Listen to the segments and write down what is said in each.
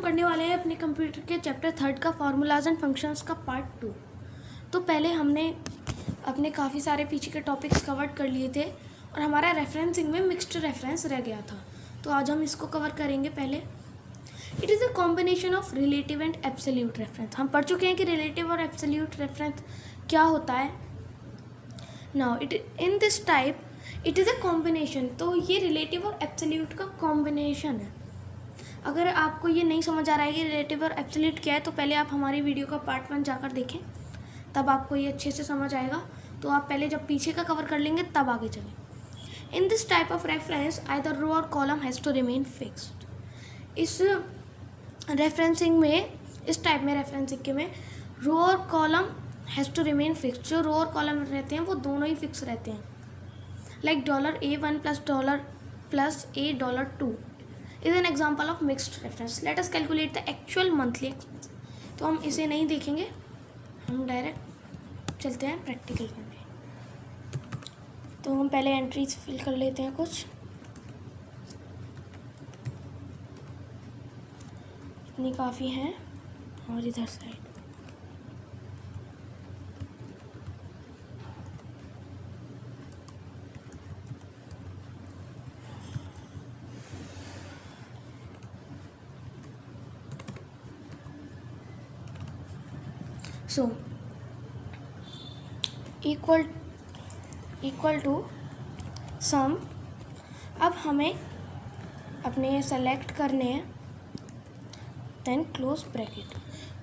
करने वाले हैं अपने कंप्यूटर के चैप्टर 3 का फार्मूलाज एंड फंक्शंस का पार्ट 2। तो पहले हमने अपने काफ़ी सारे पीछे के टॉपिक्स कवर कर लिए थे और हमारा रेफरेंसिंग में मिक्स्ड रेफरेंस रह गया था। तो आज हम इसको कवर करेंगे। पहले it is a combination of relative and absolute reference. हम पढ़ चुके हैं कि रिलेटिव और एब्सोल्यूट रेफरेंस क्या होता है। Now it in this type it is a combination. तो ये रिलेटिव और एब्सोल्यूट का कॉम्बिनेशन है। अगर आपको ये नहीं समझ आ रहा है कि रिलेटिव और एब्सोल्यूट क्या है, तो पहले आप हमारी वीडियो का पार्ट 1 जाकर देखें, तब आपको ये अच्छे से समझ आएगा। तो आप पहले जब पीछे का कवर कर लेंगे तब आगे चलें। In this type of reference either row or column has to remain fixed. इस रेफरेंसिंग में, इस टाइप में रेफरेंसिंग के में row or column has to remain fixed. जो रो और कॉलम रहते हैं वो दोनों ही फिक्स रहते हैं। Like $A1 plus $A2 is an example of mixed reference. Let us calculate the actual monthly expense. तो हम इसे नहीं देखेंगे, हम डायरेक्ट चलते हैं प्रैक्टिकल करने। तो हम पहले एंट्रीज फिल कर लेते हैं कुछ। इतनी काफ़ी हैं। और इधर साइड सो इक्वल टू सम। अब हमें अपने सेलेक्ट करने हैं, देन क्लोज ब्रैकेट।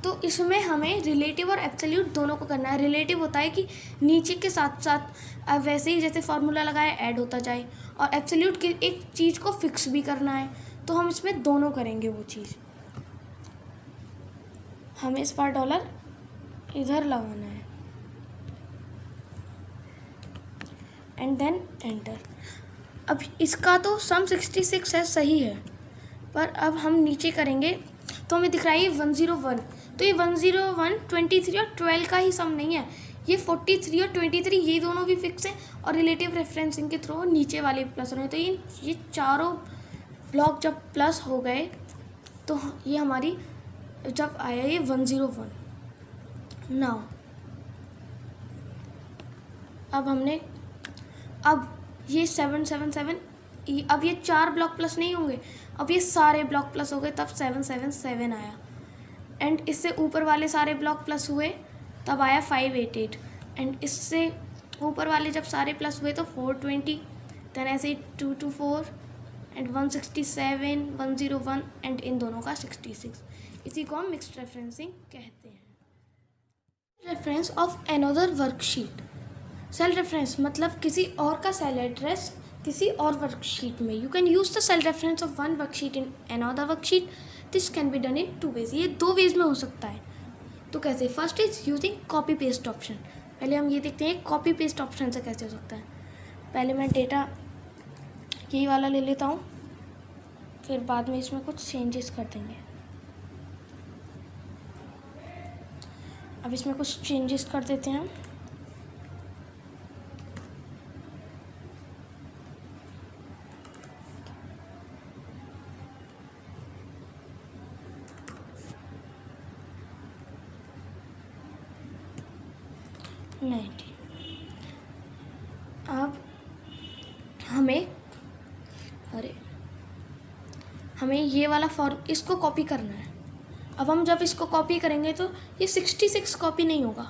तो इसमें हमें रिलेटिव और एब्सोल्यूट दोनों को करना है। रिलेटिव होता है कि नीचे के साथ साथ अब वैसे ही जैसे फार्मूला लगाए ऐड होता जाए, और एब्सोल्यूट की एक चीज़ को फिक्स भी करना है। तो हम इसमें दोनों करेंगे वो चीज़। हमें इस पर डॉलर इधर लगाना है एंड देन एंटर। अब इसका तो सम 66 है, सही है, पर अब हम नीचे करेंगे तो हमें दिख रहा है ये 101। तो ये 101 23 और 12 का ही सम नहीं है, ये 43 और 23 ये दोनों भी फिक्स हैं और रिलेटिव रेफरेंसिंग के थ्रू नीचे वाले प्लस हो रहे हैं। तो ये चारों ब्लॉक जब प्लस हो गए तो ये हमारी जब आया ये 101। नाउ अब ये 777, अब ये 4 ब्लॉक प्लस नहीं होंगे, अब ये सारे ब्लॉक प्लस हो गए, तब 777 आया। एंड इससे ऊपर वाले सारे ब्लॉक प्लस हुए तब आया 588। एंड इससे ऊपर वाले जब सारे प्लस हुए तो 420, देन ऐसे 224 एंड 167, 101 एंड इन दोनों का 66। इसी को हम मिक्स्ड रेफरेंसिंग कहते हैं। Reference of another worksheet. Cell reference मतलब किसी और का सेल एड्रेस किसी और वर्कशीट में। You can use the cell reference of one worksheet in another worksheet. This can be done in 2 ways. ये 2 वेज में हो सकता है। तो कैसे? First is using copy paste option. पहले हम ये देखते हैं कॉपी पेस्ट ऑप्शन से कैसे हो सकता है। पहले मैं डेटा यही वाला ले लेता हूँ, फिर बाद में इसमें कुछ चेंजेस कर देंगे। अब इसमें कुछ चेंजेस कर देते हैं हम। अब हमें ये वाला फॉर्म इसको कॉपी करना है। अब हम जब इसको कॉपी करेंगे तो ये 66 कॉपी नहीं होगा,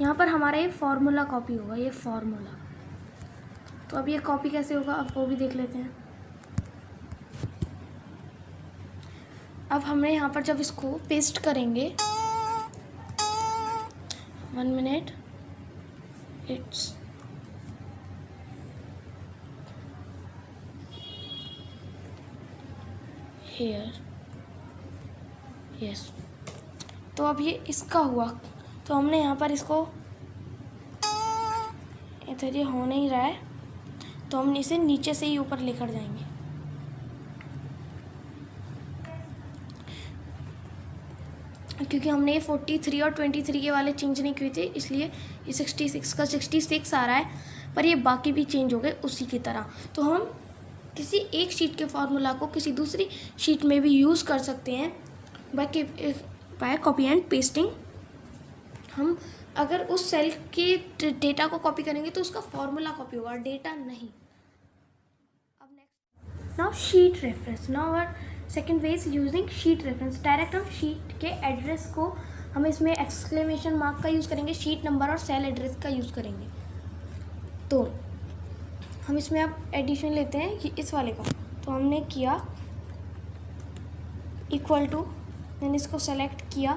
यहाँ पर हमारा ये फार्मूला कॉपी होगा, ये फार्मूला। तो अब ये कॉपी कैसे होगा, अब वो भी देख लेते हैं। अब हमें यहाँ पर जब इसको पेस्ट करेंगे, 1 मिनट, इट्स हेयर, यस। तो अब ये इसका हुआ, तो हमने यहाँ पर इसको इधर ये हो नहीं रहा है, तो हम इसे नीचे से ही ऊपर लेकर जाएंगे। क्योंकि हमने ये 43 और 23 के वाले चेंज नहीं किए थे, इसलिए ये 66 का 66 आ रहा है, पर ये बाकी भी चेंज हो गए उसी की तरह। तो हम किसी एक शीट के फार्मूला को किसी दूसरी शीट में भी यूज़ कर सकते हैं बाय कॉपी एंड पेस्टिंग। हम अगर उस सेल के डेटा को कॉपी करेंगे तो उसका फॉर्मूला कॉपी होगा, डेटा नहीं। अब next, now sheet reference. Now our second way is using sheet reference. Direct हम शीट के एड्रेस को हम इसमें एक्सक्लेमेशन मार्क का यूज़ करेंगे, शीट नंबर और सेल एड्रेस का यूज़ करेंगे। तो हम इसमें अब एडिशन लेते हैं कि इस वाले का, तो हमने किया इक्वल टू, देन इसको सेलेक्ट किया,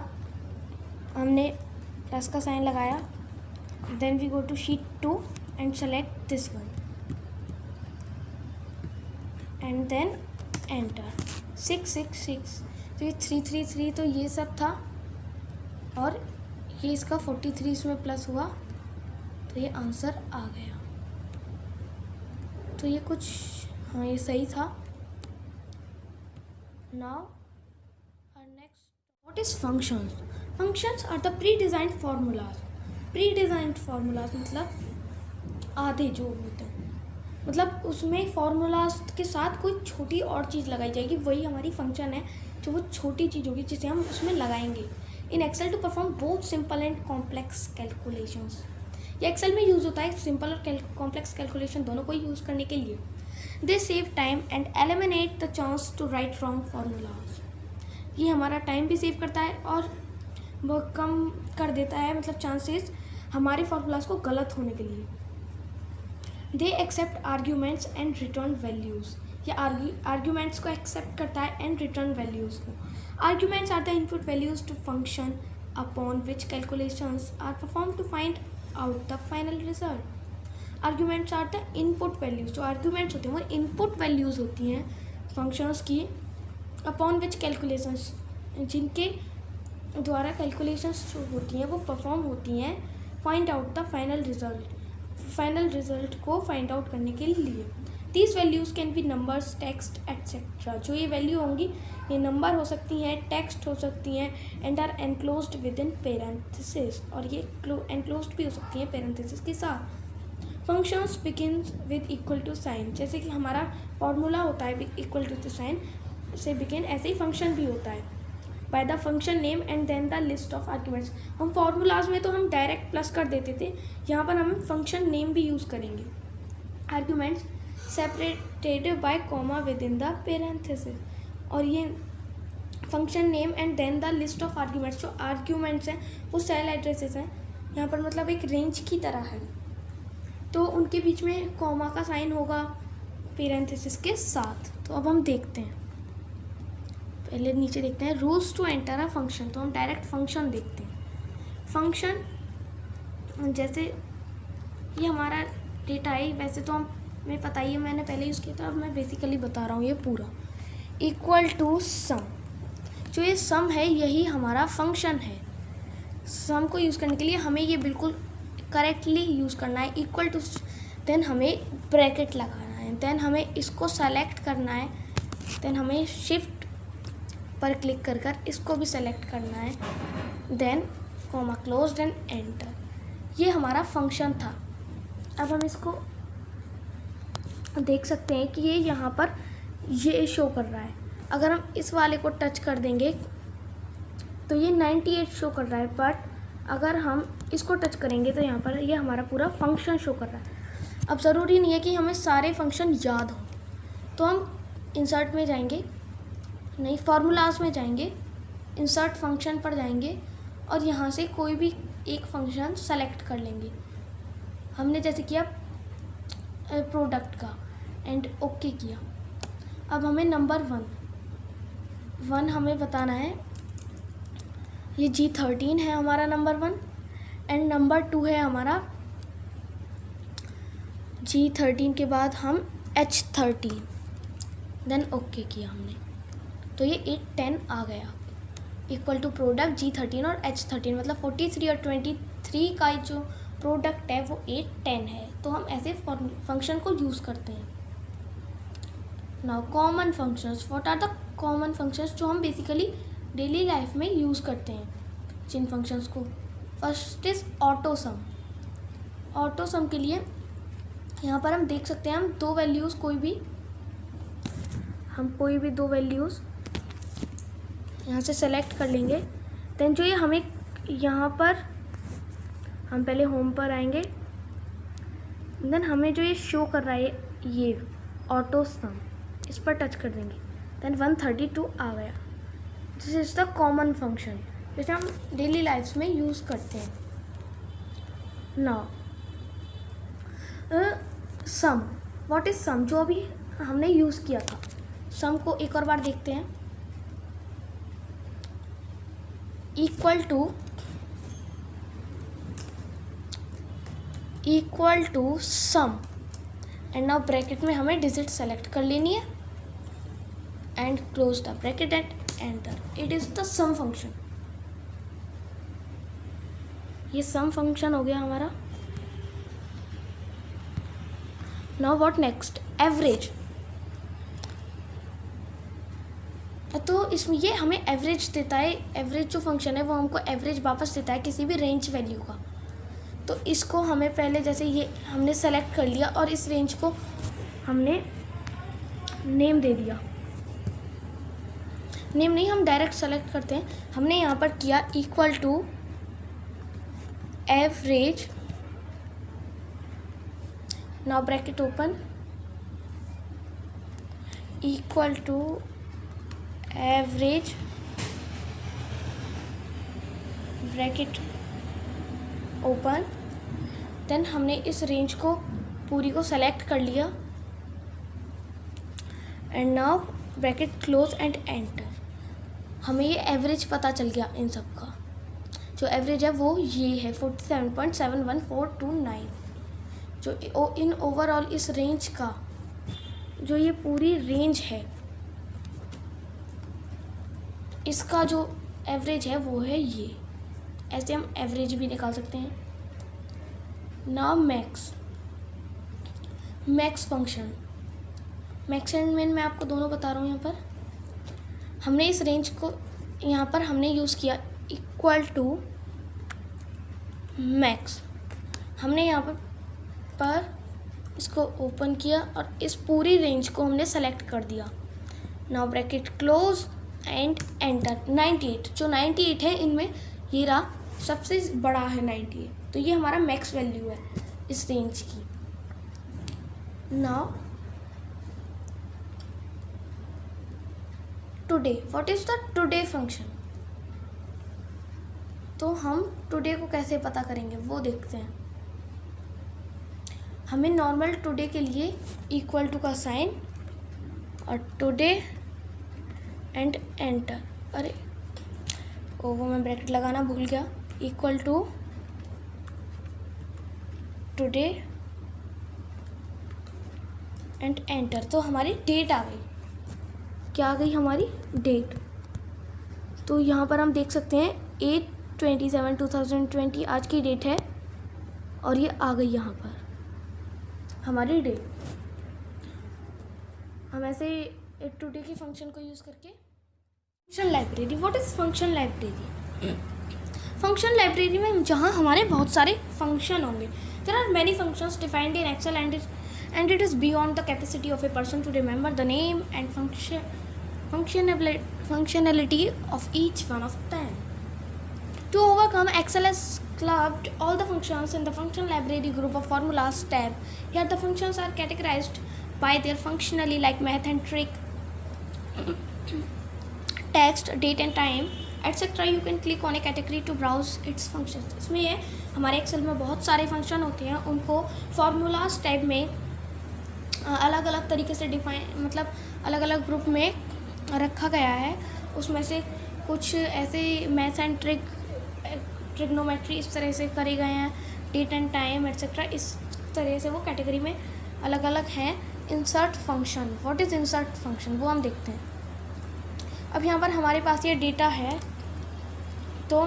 हमने प्लस का साइन लगाया, then we go to sheet 2 and select this one and then enter. 666, तो ये 333, तो ये सब था और ये इसका 43 इसमें प्लस हुआ, तो ये आंसर आ गया। तो ये कुछ, हाँ ये सही था। Now next, what is functions? Functions are the pre designed formulas. Pre designed formulas मतलब आधे जो होते हैं, मतलब उसमें फार्मूलाज के साथ कोई छोटी और चीज़ लगाई जाएगी, वही हमारी फंक्शन है, जो वो छोटी चीज़ होगी जिसे हम उसमें लगाएंगे। In Excel to perform both simple and complex calculations. ये एक्सेल में यूज़ होता है सिंपल और कॉम्प्लेक्स कैलकुलेशन दोनों को यूज़ करने के लिए। They save time and eliminate the chance to write wrong formulas. ये हमारा टाइम भी सेव करता है और वो कम कर देता है, मतलब चांसेस हमारे फार्मूलाज को गलत होने के लिए। They accept arguments and return values. ये आर्ग्यूमेंट्स को एक्सेप्ट करता है एंड रिटर्न वैल्यूज़ को। Arguments are the input values to function upon which calculations are perform to find out the final result. Arguments are the input values. जो arguments होते हैं वो input values होती हैं फंक्शंस की, अपॉन विच कैलकुलेशंस, जिनके द्वारा कैलकुलेशंस जो होती हैं वो परफॉर्म होती हैं, find out the final result, final result को फाइंड आउट करने के लिए। These values can be numbers, text etcetera. जो ये वैल्यू होंगी ये नंबर हो सकती हैं, टेक्स्ट हो सकती हैं, and are enclosed within parenthesis, और ये एनक्लोज्ड भी हो सकती हैं पेरेंथेसिस के साथ। Functions begins with equal to sign. जैसे कि हमारा फॉर्मूला होता है इक्वल टू साइन से बिगिन, ऐसे ही फंक्शन भी होता है by the function name and then the list of arguments. हम फॉर्मूलाज में तो हम डायरेक्ट प्लस कर देते थे, यहाँ पर हम फंक्शन नेम भी यूज़ करेंगे। Arguments separated by comma within the parenthesis, और ये function name and then the list of arguments. जो आर्ग्यूमेंट्स हैं वो सेल एड्रेसेस हैं, यहाँ पर मतलब एक रेंज की तरह है, तो उनके बीच में कॉमा का साइन होगा पेरेंथेसिस के साथ। तो अब हम देखते हैं, पहले नीचे देखते हैं rules to enter a function. तो हम डायरेक्ट फंक्शन देखते हैं। फंक्शन जैसे ये हमारा डेटा है, वैसे तो हमें पता ही है, मैंने पहले यूज़ किया था, अब मैं बेसिकली बता रहा हूँ ये पूरा। इक्वल टू सम, जो ये सम है यही हमारा फंक्शन है। सम को यूज़ करने के लिए हमें ये बिल्कुल करेक्टली यूज़ करना है। इक्वल टू, देन हमें ब्रैकेट लगाना है, देन हमें इसको सेलेक्ट करना है, देन हमें शिफ्ट पर क्लिक कर कर इसको भी सेलेक्ट करना है, then comma closed and enter. ये हमारा फंक्शन था। अब हम इसको देख सकते हैं कि ये यहाँ पर ये शो कर रहा है। अगर हम इस वाले को टच कर देंगे तो ये 98 शो कर रहा है, बट अगर हम इसको टच करेंगे तो यहाँ पर ये हमारा पूरा फंक्शन शो कर रहा है। अब ज़रूरी नहीं है कि हमें सारे फंक्शन याद हों, तो हम इंसर्ट में जाएंगे, नहीं फार्मूलाज में जाएंगे, इंसर्ट फंक्शन पर जाएंगे और यहाँ से कोई भी एक फंक्शन सेलेक्ट कर लेंगे। हमने जैसे किया प्रोडक्ट का एंड ओके किया। अब हमें नंबर 1 हमें बताना है, ये G13 है हमारा नंबर 1 एंड नंबर 2 है हमारा G13 के बाद हम H13, देन ओके किया हमने, तो ये 810 आ गया। इक्वल टू प्रोडक्ट G13 और H13, मतलब 43 और 23 का जो प्रोडक्ट है वो 810 है। तो हम ऐसे फंक्शन को यूज़ करते हैं। Now common functions, what are the common functions जो हम बेसिकली डेली लाइफ में यूज़ करते हैं जिन फंक्शंस को। First is auto sum. Auto sum के लिए यहाँ पर हम देख सकते हैं, हम दो वैल्यूज़ कोई भी दो वैल्यूज़ यहाँ से सेलेक्ट कर लेंगे। देन जो ये हमें यहाँ पर हम पहले होम पर आएंगे। देन हमें जो ये शो कर रहा है ये ऑटो सम, इस पर टच कर देंगे। देन 132 आ गया। This is the common function जिसे हम डेली लाइफ में यूज़ करते हैं। Now sum, what is sum, जो अभी हमने यूज़ किया था। सम को एक और बार देखते हैं। Equal to sum, and now bracket में हमें डिजिट सेलेक्ट कर लेनी है and close the bracket and enter. It is the sum function. ये सम फंक्शन हो गया हमारा। Now what next, average. तो इसमें ये हमें एवरेज देता है। एवरेज जो फंक्शन है वो हमको एवरेज वापस देता है किसी भी रेंज वैल्यू का। तो इसको हमें पहले जैसे ये हमने सेलेक्ट कर लिया और इस रेंज को हमने नेम दे दिया। नेम नहीं, हम डायरेक्ट सेलेक्ट करते हैं। हमने यहाँ पर किया equal to average, now bracket open, equal to average bracket open. Then हमने इस रेंज को पूरी को सेलेक्ट कर लिया and now bracket close and enter. हमें ये एवरेज पता चल गया इन सब का। जो एवरेज है वो ये है 47.71429। जो इन ओवरऑल इस रेंज का जो ये पूरी रेंज है इसका जो एवरेज है वो है ये। ऐसे हम एवरेज भी निकाल सकते हैं। Now max function. Max and मिन मैं आपको दोनों बता रहा हूँ। यहाँ पर हमने इस रेंज को यहाँ पर हमने यूज़ किया इक्वल टू मैक्स। हमने यहाँ पर इसको ओपन किया और इस पूरी रेंज को हमने सेलेक्ट कर दिया। Now bracket close and enter. 98, जो 98 है इनमें ये रहा सबसे बड़ा है 98। तो ये हमारा मैक्स वैल्यू है इस रेंज की। Now today, what is the today function. तो हम टुडे को कैसे पता करेंगे वो देखते हैं। हमें नॉर्मल टुडे के लिए इक्वल टू का साइन और टुडे एंड एंटर। अरे वो मैं ब्रैकेट लगाना भूल गया। Equal to today and enter. तो हमारी डेट आ गई। क्या आ गई हमारी डेट। तो यहाँ पर हम देख सकते हैं 8/27/2020 आज की डेट है और ये आ गई यहाँ पर हमारी डेट। हम ऐसे एक टुडे के फंक्शन को यूज़ करके function library. What is function library. Function library में जहाँ हमारे बहुत सारे फंक्शन होंगे। There are many functions defined in Excel and it is beyond the capacity of a person to remember the name and functionality of each one of them. To overcome, Excel has clubbed all the functions in the function library group of formulas tab. Here the functions are categorized by their functionally like math and trick, text, date and time, etc. You can click on a category to browse its functions. इसमें ये हमारे Excel में बहुत सारे function होते हैं, उनको formulas tab में अलग अलग तरीके से डिफाइन मतलब अलग अलग ग्रुप में रखा गया है। उसमें से कुछ ऐसे मैथ्स एंड ट्रिग्नोमेट्री इस तरह से करे गए हैं, डेट एंड टाइम एट्सेट्रा इस तरह से वो कैटेगरी में अलग अलग हैं। Insert function, what is insert function वो हम देखते हैं। अब यहाँ पर हमारे पास ये डेटा है तो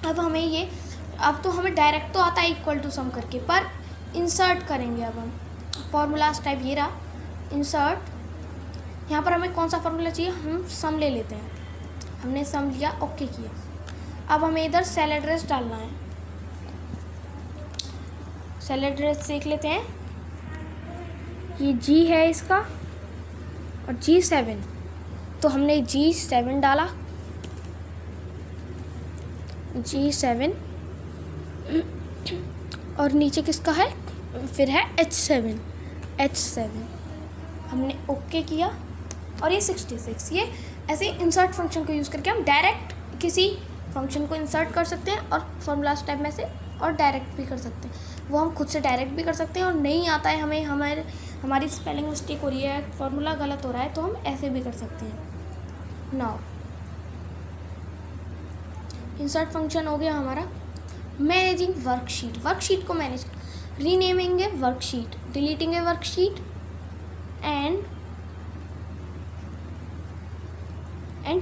अब तो हमें डायरेक्ट तो आता है इक्वल टू सम करके, पर इंसर्ट करेंगे। अब हम फॉर्मूलाज टाइप ये रहा इंसर्ट। यहाँ पर हमें कौन सा फॉर्मूला चाहिए, हम सम ले लेते हैं। हमने सम लिया, ओके किया। अब हमें इधर सेल एड्रेस डालना है। सेल एड्रेस देख लेते हैं। ये G है इसका और G7, तो हमने G7 डाला G7 और नीचे किसका है, फिर है H7 हमने ओके किया। और ये 66, ये ऐसे इंसर्ट फंक्शन को यूज़ करके हम डायरेक्ट किसी फंक्शन को इंसर्ट कर सकते हैं और फॉर्मूला स्टेप में से, और डायरेक्ट भी कर सकते हैं। वो हम खुद से डायरेक्ट भी कर सकते हैं, और नहीं आता है हमें, हमारी स्पेलिंग मिस्टेक हो रही है, फॉर्मूला गलत हो रहा है, तो हम ऐसे भी कर सकते हैं। नाउ इंसर्ट फंक्शन हो गया हमारा। मैनेजिंग वर्कशीट को manage, renaming A worksheet, deleting A worksheet and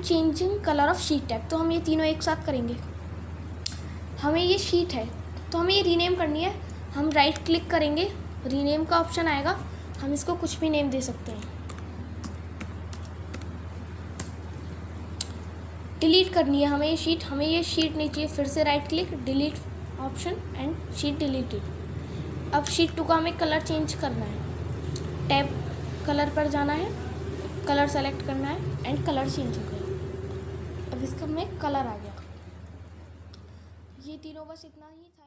changing colour of sheet tab. तो हम ये तीनों एक साथ करेंगे। हमें ये शीट है तो हमें ये रीनेम करनी है। हम राइट क्लिक करेंगे, रीनेम का ऑप्शन आएगा, हम इसको कुछ भी नेम दे सकते हैं। डिलीट करनी है हमें ये शीट नहीं चाहिए, फिर से right click, delete option and sheet deleted. अब शीट 2 का हमें कलर चेंज करना है, टैब कलर पर जाना है, कलर सेलेक्ट करना है एंड कलर चेंज हो गया। अब इसका में कलर आ गया। ये तीनों बस इतना ही था।